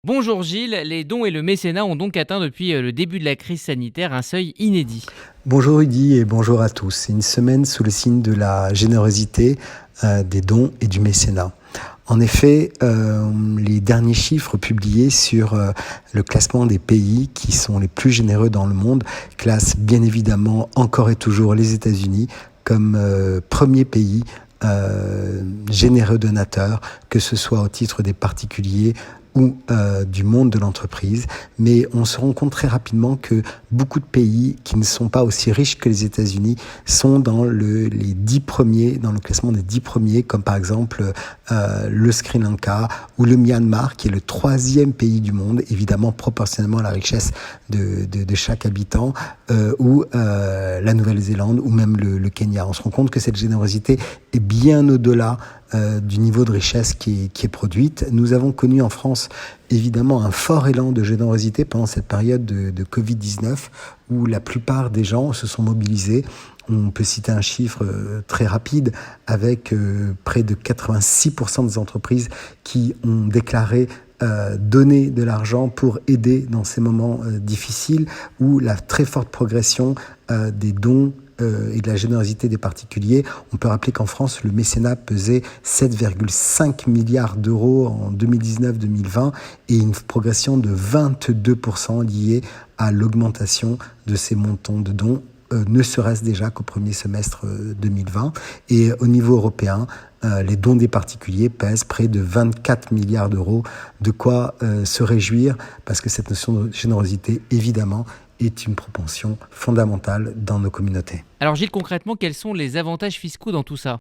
Bonjour Gilles, les dons et le mécénat ont donc atteint depuis le début de la crise sanitaire un seuil inédit. Bonjour Rudy et bonjour à tous. C'est une semaine sous le signe de la générosité, des dons et du mécénat. En effet, les derniers chiffres publiés sur le classement des pays qui sont les plus généreux dans le monde classent bien évidemment encore et toujours les États-Unis comme premier pays généreux donateur, que ce soit au titre des particuliers ou du monde de l'entreprise. Mais on se rend compte très rapidement que beaucoup de pays qui ne sont pas aussi riches que les États-Unis sont dans les 10 premiers, dans le classement des 10 premiers, comme par exemple le Sri Lanka ou le Myanmar, qui est le 3e pays du monde, évidemment proportionnellement à la richesse de chaque habitant, ou la Nouvelle-Zélande ou même le Kenya. On se rend compte que cette générosité est bien au-delà du niveau de richesse qui est produite. Nous avons connu en France évidemment un fort élan de générosité pendant cette période de Covid-19 où la plupart des gens se sont mobilisés. On peut citer un chiffre très rapide avec près de 86% des entreprises qui ont déclaré donner de l'argent pour aider dans ces moments difficiles, ou la très forte progression des dons et de la générosité des particuliers. On peut rappeler qu'en France, le mécénat pesait 7,5 milliards d'euros en 2019-2020 et une progression de 22% liée à l'augmentation de ces montants de dons, ne serait-ce déjà qu'au premier semestre 2020. Et au niveau européen, les dons des particuliers pèsent près de 24 milliards d'euros, de quoi se réjouir, parce que cette notion de générosité, évidemment, est une propension fondamentale dans nos communautés. Alors Gilles, concrètement, quels sont les avantages fiscaux dans tout ça ?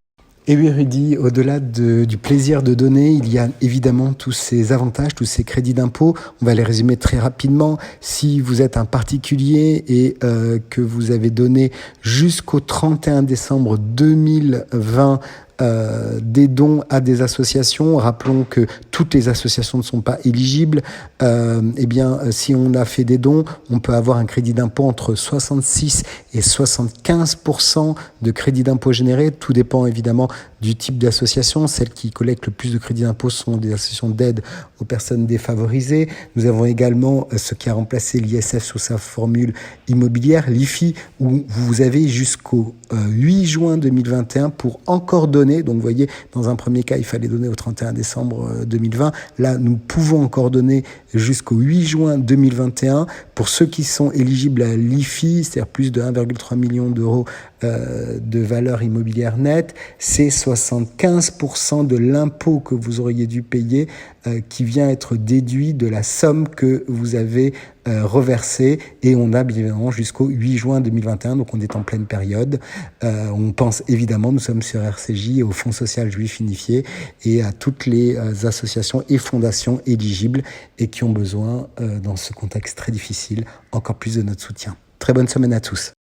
Et oui, Rudy, au-delà du plaisir de donner, il y a évidemment tous ces avantages, tous ces crédits d'impôt. On va les résumer très rapidement. Si vous êtes un particulier et que vous avez donné jusqu'au 31 décembre 2020 des dons à des associations, rappelons que toutes les associations ne sont pas éligibles, si on a fait des dons, on peut avoir un crédit d'impôt entre 66 et 75% de crédit d'impôt généré. Tout dépend évidemment du type d'association. Celles qui collectent le plus de crédit d'impôt sont des associations d'aide aux personnes défavorisées. Nous avons également ce qui a remplacé l'ISF sous sa formule immobilière, l'IFI, où vous avez jusqu'au 8 juin 2021 pour encore donner. Donc vous voyez, dans un premier cas, il fallait donner au 31 décembre 2020. Là, nous pouvons encore donner jusqu'au 8 juin 2021. Pour ceux qui sont éligibles à l'IFI, c'est-à-dire plus de 1,3 million d'euros de valeur immobilière nette, c'est 75% de l'impôt que vous auriez dû payer qui vient être déduit de la somme que vous avez reversée, et on a bien évidemment jusqu'au 8 juin 2021, donc on est en pleine période. On pense évidemment, nous sommes sur RCJ, au Fonds social juif unifié et à toutes les associations et fondations éligibles et qui ont besoin, dans ce contexte très difficile, encore plus de notre soutien. Très bonne semaine à tous.